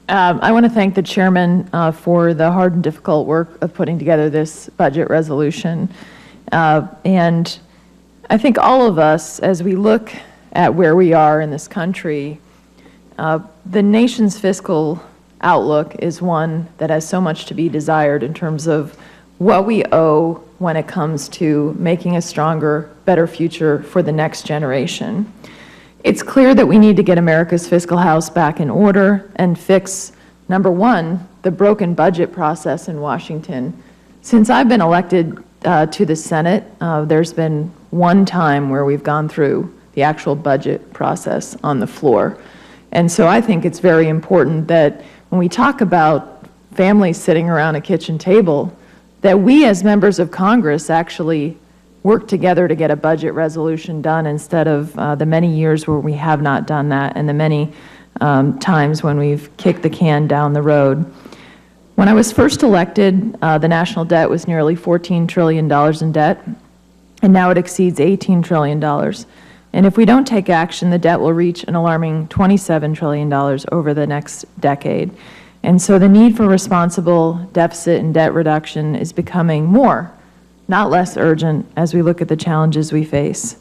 I want to thank the chairman for the hard and difficult work of putting together this budget resolution. And I think all of us, as we look at where we are in this country, the nation's fiscal outlook is one that has so much to be desired in terms of what we owe when it comes to making a stronger, better future for the next generation. It's clear that we need to get America's fiscal house back in order and fix, number one, the broken budget process in Washington. Since I've been elected to the Senate, there's been one time where we've gone through the actual budget process on the floor. And so I think it's very important that when we talk about families sitting around a kitchen table, that we as members of Congress actually work together to get a budget resolution done instead of the many years where we have not done that and the many times when we've kicked the can down the road. When I was first elected, the national debt was nearly $14 trillion in debt, and now it exceeds $18 trillion. And if we don't take action, the debt will reach an alarming $27 trillion over the next decade. And so the need for responsible deficit and debt reduction is becoming more, not less urgent as we look at the challenges we face.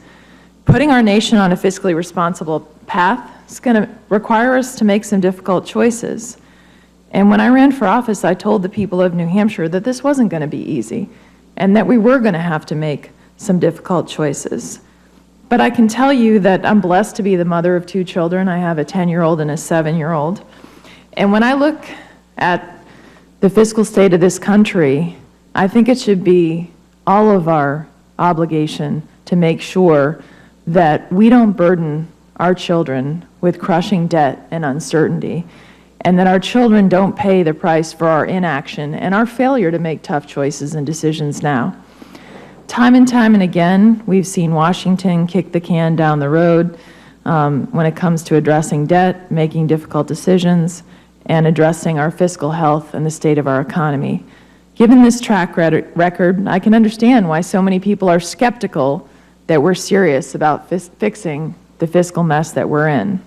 Putting our nation on a fiscally responsible path is going to require us to make some difficult choices. And when I ran for office, I told the people of New Hampshire that this wasn't going to be easy and that we were going to have to make some difficult choices. But I can tell you that I'm blessed to be the mother of two children. I have a 10-year-old and a 7-year-old. And when I look at the fiscal state of this country, I think it should be all of our obligation to make sure that we don't burden our children with crushing debt and uncertainty, and that our children don't pay the price for our inaction and our failure to make tough choices and decisions now. Time and again, we've seen Washington kick the can down the road when it comes to addressing debt, making difficult decisions, and addressing our fiscal health and the state of our economy. Given this track record, I can understand why so many people are skeptical that we're serious about fixing the fiscal mess that we're in,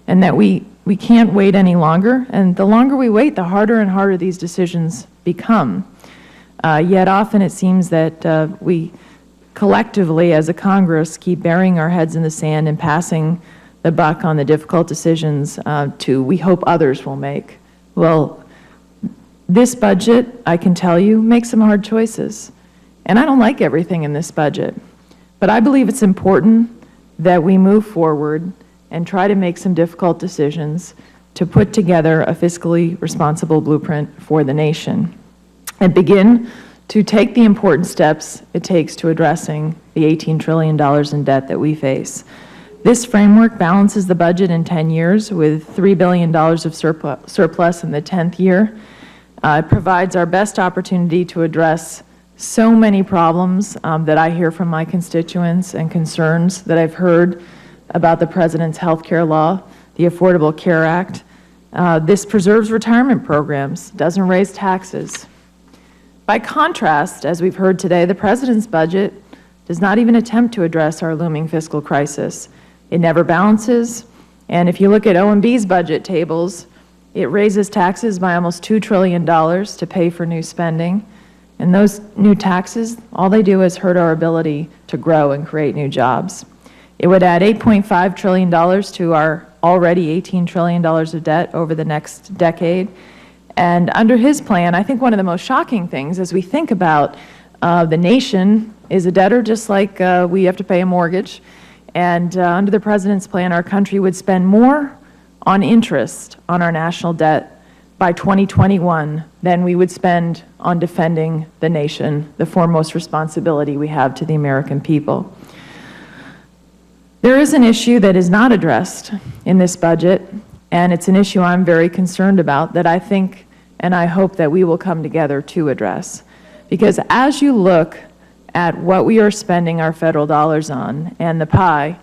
and that we can't wait any longer, and the longer we wait, the harder and harder these decisions become. Yet often it seems that we collectively as a Congress keep burying our heads in the sand and passing the buck on the difficult decisions we hope others will make. Well, this budget, I can tell you, makes some hard choices. And I don't like everything in this budget. But I believe it's important that we move forward and try to make some difficult decisions to put together a fiscally responsible blueprint for the nation and begin to take the important steps it takes to addressing the $18 trillion in debt that we face. This framework balances the budget in 10 years with $3 billion of surplus in the 10th year. It provides our best opportunity to address so many problems that I hear from my constituents and concerns that I've heard about the President's health care law, the Affordable Care Act. This preserves retirement programs, doesn't raise taxes. By contrast, as we've heard today, the President's budget does not even attempt to address our looming fiscal crisis. It never balances, and if you look at OMB's budget tables, it raises taxes by almost $2 trillion to pay for new spending, and those new taxes, all they do is hurt our ability to grow and create new jobs. It would add $8.5 trillion to our already $18 trillion of debt over the next decade. And under his plan, I think one of the most shocking things as we think about the nation is a debtor just like we have to pay a mortgage. And under the President's plan, our country would spend more on interest on our national debt by 2021 than we would spend on defending the nation, the foremost responsibility we have to the American people. There is an issue that is not addressed in this budget, and it's an issue I'm very concerned about that I think and I hope that we will come together to address. Because as you look at what we are spending our federal dollars on and the pie,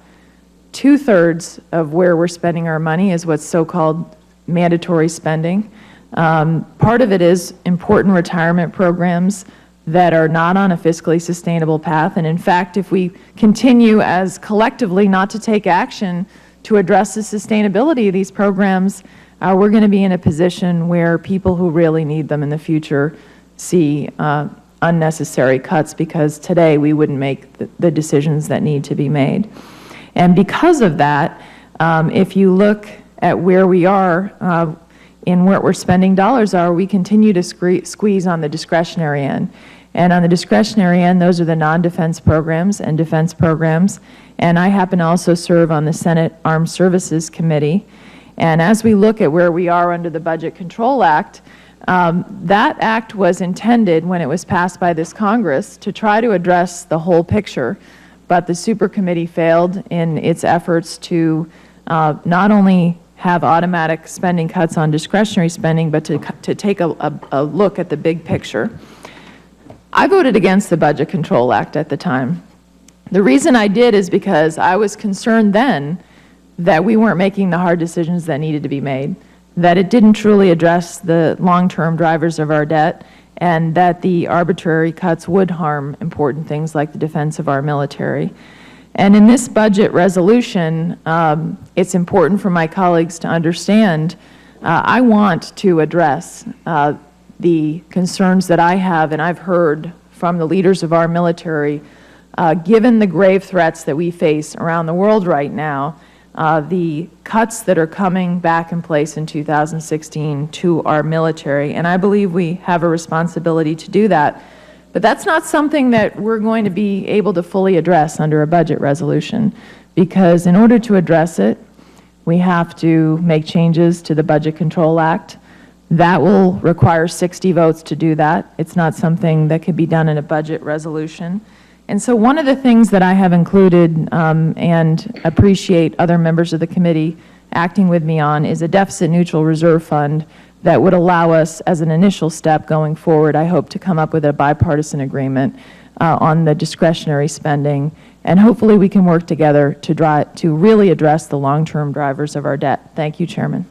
2/3 of where we're spending our money is what's so-called mandatory spending. Part of it is important retirement programs that are not on a fiscally sustainable path. And in fact, if we continue as collectively not to take action to address the sustainability of these programs, we're going to be in a position where people who really need them in the future see unnecessary cuts, because today we wouldn't make the decisions that need to be made. And because of that, if you look at where we are in what we're spending dollars are, we continue to squeeze on the discretionary end. And on the discretionary end, those are the non-defense programs and defense programs. And I happen to also serve on the Senate Armed Services Committee. And as we look at where we are under the Budget Control Act, that act was intended, when it was passed by this Congress, to try to address the whole picture. But the super committee failed in its efforts to not only have automatic spending cuts on discretionary spending, but to take a look at the big picture. I voted against the Budget Control Act at the time. The reason I did is because I was concerned then that we weren't making the hard decisions that needed to be made, that it didn't truly address the long-term drivers of our debt, and that the arbitrary cuts would harm important things like the defense of our military. And in this budget resolution, it's important for my colleagues to understand, I want to address the concerns that I have and I've heard from the leaders of our military, given the grave threats that we face around the world right now, the cuts that are coming back in place in 2016 to our military. And I believe we have a responsibility to do that. But that's not something that we're going to be able to fully address under a budget resolution, because in order to address it, we have to make changes to the Budget Control Act. That will require 60 votes to do that. It's not something that could be done in a budget resolution. And so one of the things that I have included and appreciate other members of the committee acting with me on is a deficit-neutral reserve fund that would allow us, as an initial step going forward, I hope, to come up with a bipartisan agreement on the discretionary spending, and hopefully we can work together to really address the long-term drivers of our debt. Thank you, Chairman.